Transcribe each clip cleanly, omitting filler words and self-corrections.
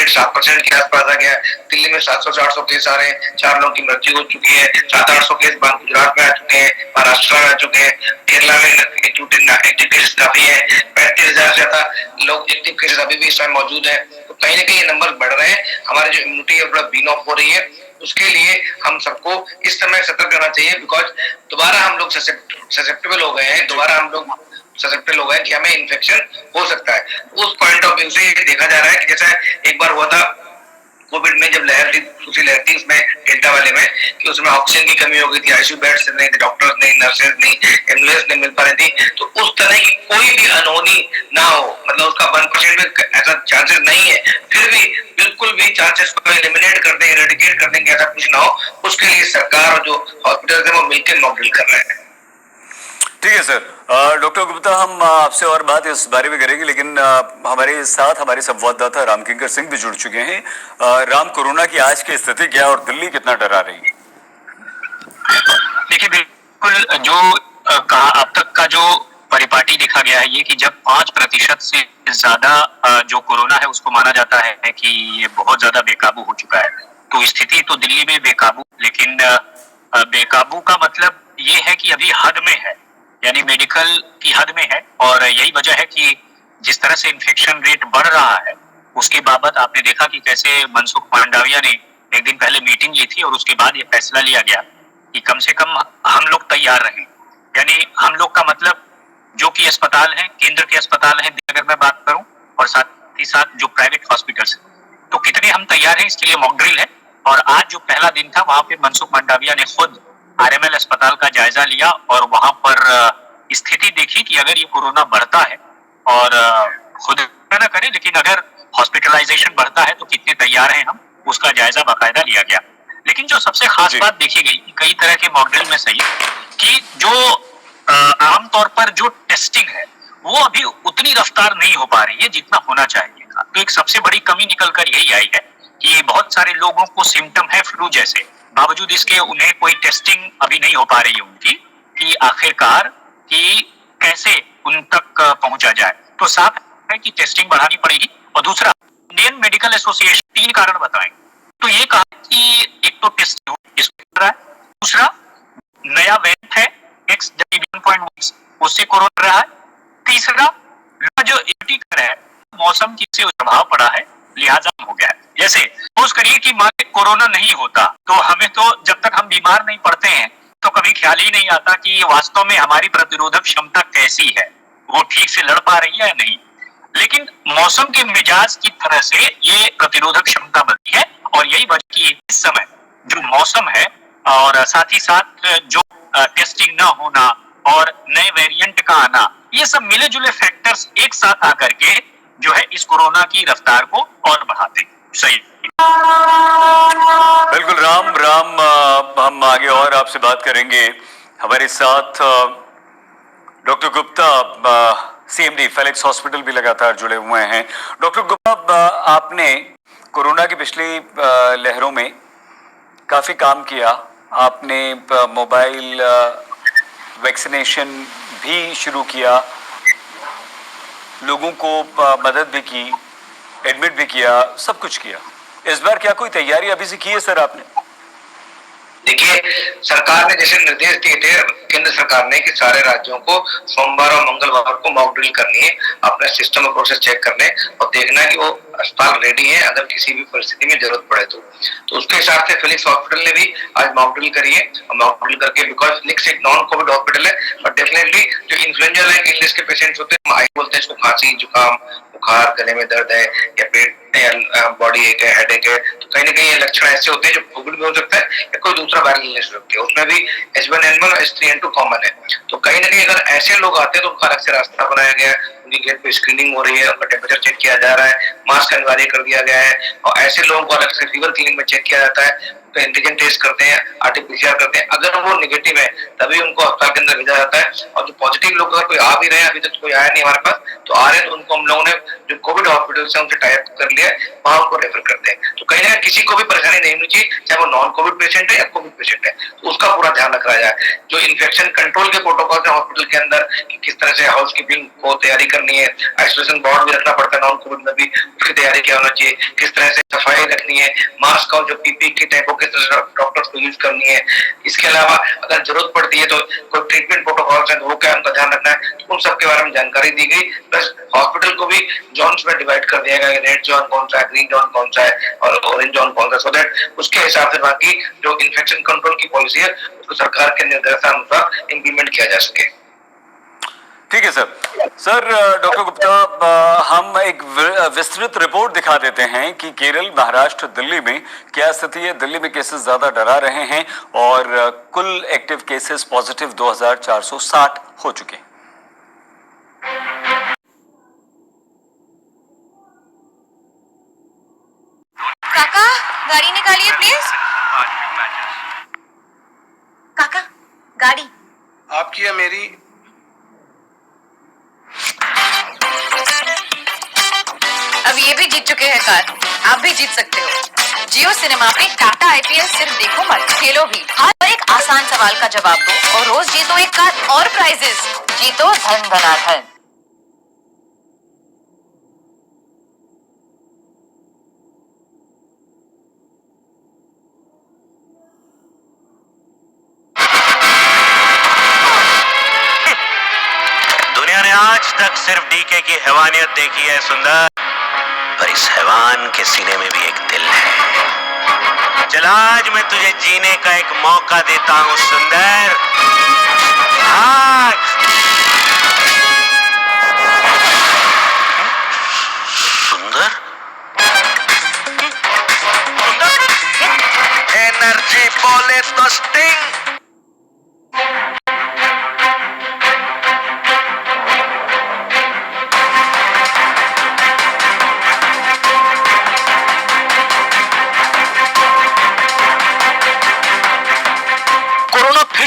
Rate 7% के आसपास आ गया। दिल्ली में 700-800 केस आ रहे हैं, 4 लोगों की मृत्यु हो चुकी है, 700-800 केस गुजरात में आ चुके हैं, महाराष्ट्र में आ चुके हैं, केरला में एक्टिव केसेस काफी है, 35,000 से ज्यादा लोग एक्टिव केसेस अभी भी इस समय मौजूद है। तो कहीं ना कहीं ये नंबर बढ़ रहे हैं, हमारी जो इम्यूनिटी है बड़ा बीन ऑफ हो रही है। उसके लिए हम सबको इस समय सतर्क रहना चाहिए, बिकॉज दोबारा हम लोग ससेप्टेबल हो गए हैं, दोबारा हम लोग ससेप्टेबल हो गए कि हमें इन्फेक्शन हो सकता है। उस पॉइंट ऑफ व्यू से देखा जा रहा है कि जैसा एक बार हुआ था कोविड में, जब लहर थी, दूसरी लहर थी उसमें डेल्टा वाले में, कि उसमें ऑक्सीजन की कमी हो गई थी, आईसीयू बेड्स नहीं थे, डॉक्टर्स नहीं, नर्सेज नहीं, एम्बुलेंस नहीं मिल पा रही थी। तो उस तरह की कोई भी अनहोनी ना हो, मतलब उसका 1% भी ऐसा चांसेस नहीं है, फिर भी बिल्कुल भी चांसेस को एलिमिनेट कर दें, इरेडिकेट कर दें कि ऐसा कुछ ना हो, उसके लिए सरकार और जो हॉस्पिटल है वो मिलकर मॉकड्रिल कर रहे हैं। ठीक है सर। डॉक्टर गुप्ता, हम आपसे और बात इस बारे में करेंगे, लेकिन हमारे साथ हमारे संवाददाता रामकिंकर सिंह भी जुड़ चुके हैं। राम, कोरोना की आज की स्थिति क्या है और दिल्ली कितना डरा रही है? देखिए, बिल्कुल जो कहा अब तक का जो परिपाटी देखा गया है ये कि जब 5% से ज्यादा जो कोरोना है उसको माना जाता है कि ये बहुत ज्यादा बेकाबू हो चुका है, तो स्थिति तो दिल्ली में बेकाबू, लेकिन बेकाबू का मतलब ये है कि अभी हद में है, यानी मेडिकल की हद में है। और यही वजह है कि जिस तरह से इन्फेक्शन रेट बढ़ रहा है उसके बाबत आपने देखा कि कैसे मनसुख मांडविया ने एक दिन पहले मीटिंग ली थी और उसके बाद ये फैसला लिया गया कि कम से कम हम लोग तैयार रहें। यानी हम लोग का मतलब जो कि अस्पताल है, केंद्र के अस्पताल है अगर मैं बात करूं, और साथ ही साथ जो प्राइवेट हॉस्पिटल्स है, तो कितने हम तैयार हैं इसके लिए मॉक ड्रिल है। और आज जो पहला दिन था वहां पे मनसुख मांडविया ने खुद आरएमएल अस्पताल का जायजा लिया और वहां पर स्थिति देखी कि अगर ये कोरोना बढ़ता है और खुद न करें, लेकिन अगर हॉस्पिटलाइजेशन बढ़ता है तो कितने तैयार हैं हम, उसका जायजा बाकायदा लिया गया। लेकिन जो सबसे खास बात देखी गई कई तरह के मॉडल में सही कि जो आमतौर पर जो टेस्टिंग है वो अभी उतनी रफ्तार नहीं हो पा रही है जितना होना चाहिए था। तो एक सबसे बड़ी कमी निकल कर यही आई है कि बहुत सारे लोगों को सिम्टम है फ्लू जैसे, बावजूद इसके उन्हें कोई टेस्टिंग अभी नहीं हो पा रही है उनकी, कि आखिरकार कि कैसे उन तक पहुंचा जाए। तो साफ है कि टेस्टिंग बढ़ानी पड़ेगी। और दूसरा, इंडियन मेडिकल एसोसिएशन 3 कारण बताएं तो ये कहा कि एक तो टेस्ट है, दूसरा नया वेरिएंट है XBB.1 उससे कोरोना रहा है, तीसरा जो इंडिकेटर है मौसम की से प्रभाव पड़ा है लिहाजा हो गया है। जैसे सपोज करिए कि मान कोरोना नहीं होता तो हमें तो जब तक हम बीमार नहीं पड़ते हैं तो कभी ख्याल ही नहीं आता कि वास्तव में हमारी प्रतिरोधक क्षमता कैसी है, वो ठीक से लड़ पा रही है या नहीं। लेकिन मौसम के मिजाज की तरह से ये प्रतिरोधक क्षमता बनती है और यही वजह की इस समय जो मौसम है और साथ ही साथ जो टेस्टिंग ना होना और नए वेरिएंट का आना, ये सब मिले जुले फैक्टर्स एक साथ आकर के जो है इस कोरोना की रफ्तार को और बढ़ाते हैं। सही, बिल्कुल राम। हम आगे और आपसे बात करेंगे। हमारे साथ doctor Gupta, CMD Felix hospital भी लगातार जुड़े हुए हैं। डॉक्टर गुप्ता, आपने कोरोना की पिछली लहरों में काफ़ी काम किया। आपने मोबाइल वैक्सीनेशन भी शुरू किया, लोगों को मदद भी की, एडमिट भी किया, सब कुछ किया। इस बार क्या कोई तैयारी अभी से की है सर आपने? देखिए, सरकार ने जैसे निर्देश दिए थे केंद्र सरकार ने कि सारे राज्यों को सोमवार और मंगलवार को मॉक ड्रिल करनी है, अपने सिस्टम और प्रोसेस चेक करने और देखना है कि वो अस्पताल रेडी है अगर किसी भी परिस्थिति में जरूरत पड़े तो उसके हिसाब से फिलिक्स हॉस्पिटल ने भी आज मॉक ड्रिल करी है। और मॉक ड्रिल करके, बिकॉज फिलिक्स एक नॉन कोविड हॉस्पिटल है, बट डेफिनेटली जो इन्फ्लुएंजा लाइक इलनेस के पेशेंट्स होते हैं, आई बोलते हैं इसको, खांसी, जुकाम, बुखार, गले में दर्द है या पेट या बॉडी एक है, हेडेक है, तो कहीं ना कहीं ये लक्षण ऐसे होते हैं जो कोविड में हो सकता है या कोई दूसरा वायरल इलनेस हो सकती है। उसमें भी H1N1 और H3N2 कॉमन है। तो कहीं ना कहीं अगर ऐसे लोग आते हैं तो उनका अलग से रास्ता बनाया गया है, उनकी गेट पे स्क्रीनिंग हो रही है, उनका टेम्परेचर चेक किया जा रहा है, मास्क अनिवार्य कर दिया गया है और ऐसे लोगों को अलग से फीवर क्लिनिक में चेक किया जाता है, एंटीजन टेस्ट करते हैं, आरटीपीसीआर करते हैं, अगर वो निगेटिव है तभी उनको अस्पताल के अंदर भेजा जाता है। और जो पॉजिटिव लोग अगर कोई आ भी रहे हैं, अभी तक कोई आया नहीं हमारे पास, तो आ रहे हैं तो उनको हम लोगों ने जो कोविड हॉस्पिटल से उनसे टाई अप कर लिया है, वहां उनको रेफर करते हैं। तो कहीं ना किसी को भी परेशानी नहीं होनी चाहिए, चाहे वो नॉन कोविड पेशेंट है या कोविड पेशेंट है, तो उसका पूरा ध्यान रखा जाए। जो इन्फेक्शन कंट्रोल के प्रोटोकॉल है हॉस्पिटल के अंदर कि किस तरह से हाउस कीपिंग को तैयारी करनी है, आइसोलेशन वार्ड भी रखना पड़ता है नॉन कोविड में भी, उसकी तैयारी क्या होना चाहिए, किस तरह से सफाई रखनी है, मास्क और जो पीपी किट है वो किस तरह से डॉक्टर्स को यूज करनी है। इसके अलावा अगर जरूरत पड़ती है तो कोई ट्रीटमेंट प्रोटोकॉल्स है तो वो क्या उनका ध्यान रखना है, तो उन सब के बारे में जानकारी दी गई। प्लस हॉस्पिटल को भी जोन्स में डिवाइड कर दिया गया, रेड जोन कौन सा है, ग्रीन जोन कौन सा है और ऑरेंज जोन कौन सा है, सो दैट उसके हिसाब से बाकी जो इन्फेक्शन कंट्रोल की पॉलिसी है उसको सरकार के निर्देशानुसार इम्प्लीमेंट किया जा सके। ठीक है सर डॉक्टर गुप्ता, हम एक विस्तृत रिपोर्ट दिखा देते हैं कि केरल, महाराष्ट्र, दिल्ली में क्या स्थिति है। दिल्ली में केसेस ज्यादा डरा रहे हैं और कुल एक्टिव केसेस पॉजिटिव 2460 हो चुके हैं। काका गाड़ी निकालिए प्लीज। काका गाड़ी आपकी या मेरी? अब ये भी जीत चुके हैं कार, आप भी जीत सकते हो। जियो सिनेमा पे टाटा आईपीएल सिर्फ देखो मत, खेलो भी। आज एक आसान सवाल का जवाब दो और रोज जीतो एक कार और प्राइजेस। जीतो धन धनाधन। दुनिया ने आज तक सिर्फ डीके की हैवानियत देखी है सुंदर, पर इस हैवान के सीने में भी एक दिल है। चल आज मैं तुझे जीने का एक मौका देता हूं सुंदर। भाग। सुंदर? एनर्जी बोले तो स्टिंग।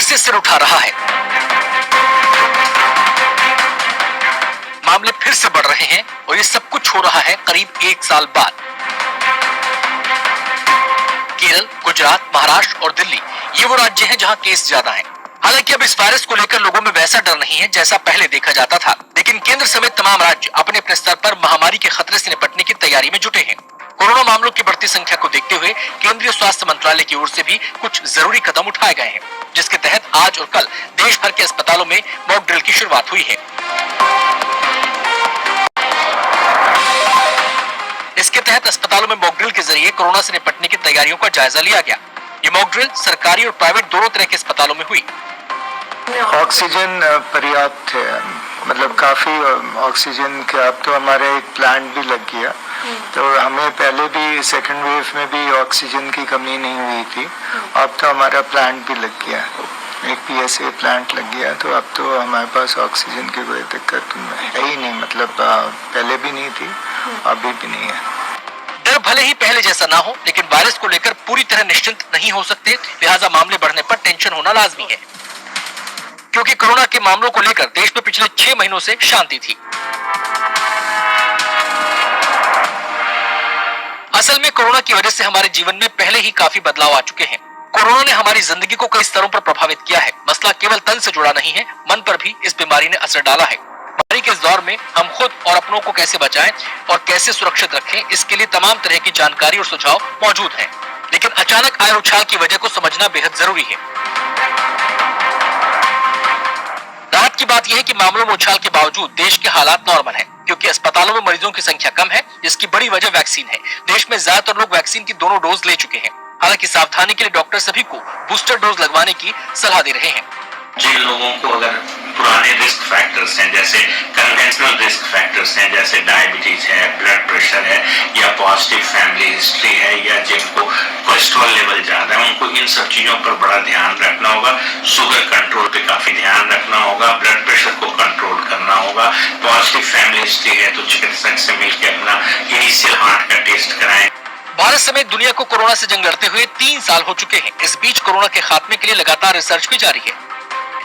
से सिर उठा रहा है। मामले फिर से बढ़ रहे हैं और ये सब कुछ हो रहा है करीब 1 साल बाद। केरल, गुजरात, महाराष्ट्र और दिल्ली ये वो राज्य हैं जहां केस ज्यादा हैं। हालांकि अब इस वायरस को लेकर लोगों में वैसा डर नहीं है जैसा पहले देखा जाता था, लेकिन केंद्र समेत तमाम राज्य अपने अपने स्तर पर महामारी के खतरे से निपटने की तैयारी में जुटे हैं। कोरोना मामलों की बढ़ती संख्या को देखते हुए केंद्रीय स्वास्थ्य मंत्रालय की ओर से भी कुछ जरूरी कदम उठाए गए हैं, जिसके तहत आज और कल देश भर के अस्पतालों में मॉक ड्रिल की शुरुआत हुई है। इसके तहत अस्पतालों में मॉक ड्रिल के जरिए कोरोना से निपटने की तैयारियों का जायजा लिया गया। ये मॉक ड्रिल सरकारी और प्राइवेट दोनों तरह के अस्पतालों में हुई। ऑक्सीजन पर्याप्त है, मतलब काफी ऑक्सीजन का अब तो हमारा एक प्लांट भी लग गया, तो हमें पहले भी सेकंड वेव में भी ऑक्सीजन की कमी नहीं हुई थी। अब तो हमारा प्लांट भी लग गया, एक पीएसए प्लांट लग गया, तो अब तो हमारे पास ऑक्सीजन की कोई दिक्कत है ही नहीं, मतलब पहले भी नहीं थी, अभी भी नहीं है। डर भले ही पहले जैसा ना हो, लेकिन वायरस को लेकर पूरी तरह निश्चिंत नहीं हो सकते, लिहाजा मामले बढ़ने पर टेंशन होना लाजमी है, क्योंकि कोरोना के मामलों को लेकर देश में पिछले 6 महीनों से शांति थी। असल में कोरोना की वजह से हमारे जीवन में पहले ही काफी बदलाव आ चुके हैं। कोरोना ने हमारी जिंदगी को कई स्तरों पर प्रभावित किया है। मसला केवल तन से जुड़ा नहीं है, मन पर भी इस बीमारी ने असर डाला है। बीमारी के इस दौर में हम खुद और अपनों को कैसे बचाएं और कैसे सुरक्षित रखें, इसके लिए तमाम तरह की जानकारी और सुझाव मौजूद हैं। लेकिन अचानक आए उछाल की वजह को समझना बेहद जरूरी है। राहत की बात यह है कि मामलों में उछाल के बावजूद देश के हालात नॉर्मल हैं, क्योंकि अस्पतालों में मरीजों की संख्या कम है, जिसकी बड़ी वजह वैक्सीन है। देश में ज्यादातर लोग वैक्सीन की दोनों डोज ले चुके हैं। हालांकि सावधानी के लिए डॉक्टर सभी को बूस्टर डोज लगवाने की सलाह दे रहे हैं। जिन लोगों को अगर पुराने रिस्क फैक्टर्स हैं, जैसे कन्वेंशनल रिस्क फैक्टर्स हैं, जैसे डायबिटीज है, ब्लड प्रेशर है, या पॉजिटिव फैमिली हिस्ट्री है, या जिनको कोलेस्ट्रॉल लेवल ज्यादा है, उनको इन सब चीजों पर बड़ा ध्यान रखना होगा। शुगर कंट्रोल पे काफी ध्यान रखना होगा, ब्लड प्रेशर को कंट्रोल करना होगा। पॉजिटिव फैमिली हिस्ट्री है तो चिकित्सक से मिलकर अपना इनिशियल हार्ट का टेस्ट कराएं। भारत समेत दुनिया को कोरोना से जंग लड़ते हुए 3 साल हो चुके हैं। इस बीच कोरोना के खात्मे के लिए लगातार रिसर्च भी जारी है,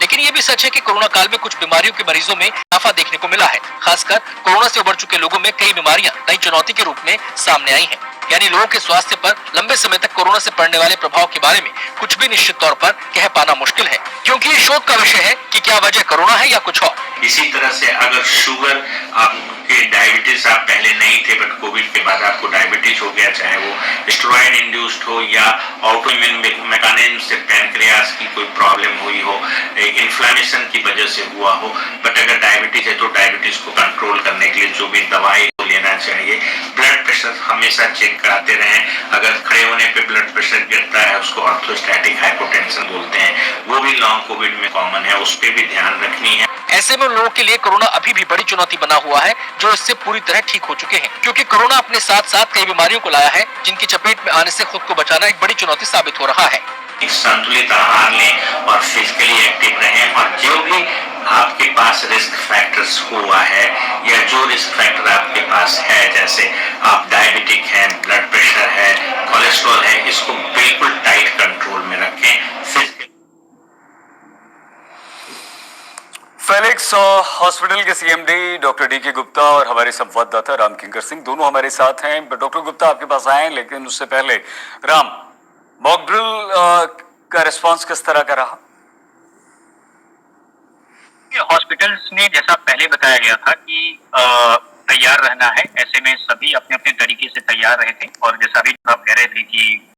लेकिन ये भी सच है कि कोरोना काल में कुछ बीमारियों के मरीजों में इजाफा देखने को मिला है। खासकर कोरोना से उबर चुके लोगों में कई बीमारियां नई चुनौती के रूप में सामने आई हैं। यानी लोगों के स्वास्थ्य पर लंबे समय तक कोरोना से पड़ने वाले प्रभाव के बारे में कुछ भी निश्चित तौर पर कह पाना मुश्किल है, क्योंकि ये शोध का विषय है कि क्या वजह कोरोना है या कुछ और। इसी तरह से अगर शुगर आपके डायबिटीज आप पहले नहीं थे बट कोविड के बाद आपको डायबिटीज हो गया, चाहे वो स्टेरॉइड इंड्यूस्ड हो या ऑटोइम्यून मैकेनिज्म से पैनक्रियास की कोई प्रॉब्लम हुई हो, इन्फ्लेमेशन की वजह से हुआ हो, बट अगर डायबिटीज है तो डायबिटीज को कंट्रोल करने के लिए जो भी दवाई लेना चाहिए। ब्लड प्रेशर हमेशा चेक कराते रहें, अगर खड़े होने पे ब्लड प्रेशर गिरता है उसको ऑर्थोस्टैटिक हाइपोटेंशन बोलते हैं, वो भी लॉन्ग कोविड में कॉमन है, उस पर भी ध्यान रखनी है। ऐसे में उन लोगों के लिए कोरोना अभी भी बड़ी चुनौती बना हुआ है जो इससे पूरी तरह ठीक हो चुके हैं, क्योंकि कोरोना अपने साथ साथ कई बीमारियों को लाया है जिनकी चपेट में आने से खुद को बचाना एक बड़ी चुनौती साबित हो रहा है। एक संतुलित आहार लें और फिजिकली एक्टिव रहें, और जो भी आपके पास रिस्क फैक्टर्स हुआ है या जो रिस्क फैक्टर आपके पास है, जैसे आप डायबिटिक हैं, ब्लड प्रेशर है, कोलेस्ट्रॉल है, इसको बिल्कुल टाइट कंट्रोल में रखें। फेलिक्स हॉस्पिटल के सीएमडी डॉक्टर डी के गुप्ता और हमारे संवाददाता राम किंकर सिंह दोनों हमारे साथ हैं। डॉक्टर गुप्ता आपके पास आए, लेकिन उससे पहले राम, मॉक ड्रिल का रिस्पांस किस तरह का रहा? हॉस्पिटल्स ने जैसा पहले बताया गया था कि तैयार रहना है, ऐसे में सभी अपने अपने तरीके से तैयार रहे थे, और जैसा भी आप कह रहे थे कि